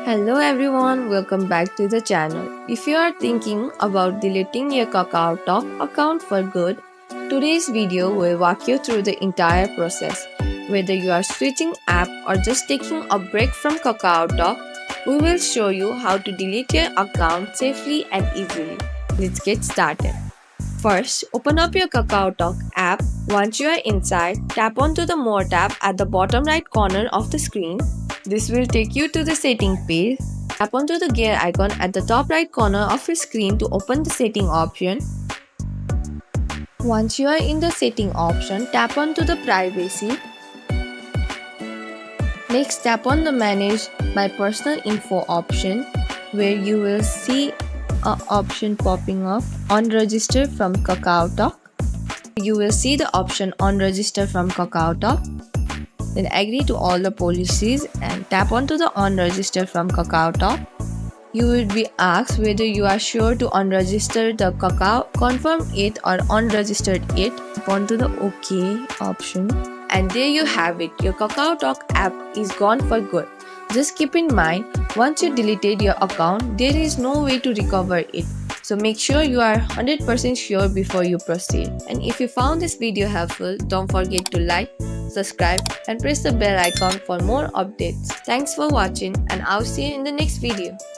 Hello everyone, welcome back to the channel. If you are thinking about deleting your KakaoTalk account for good, today's video will walk you through the entire process. Whether you are switching app or just taking a break from KakaoTalk, we will show you how to delete your account safely and easily. Let's get started. First, open up your KakaoTalk app. Once you are inside, tap onto the More tab at the bottom right corner of the screen. This will take you to the setting page. Tap onto the gear icon at the top right corner of your screen to open the setting option. Once you are in the setting option, tap onto the privacy. Next, tap on the Manage My Personal Info option, where you will see an option popping up on Register from KakaoTalk. You will see the option on Register from KakaoTalk. Then agree to all the policies and tap onto the On Register from KakaoTalk. You will be asked whether you are sure to unregister the Kakao, confirm it or unregistered it. Tap onto the OK option. And there you have it, your KakaoTalk app is gone for good. Just keep in mind, once you deleted your account, there is no way to recover it. So make sure you are 100% sure before you proceed. And if you found this video helpful, don't forget to like, subscribe and press the bell icon for more updates. Thanks for watching and I'll see you in the next video.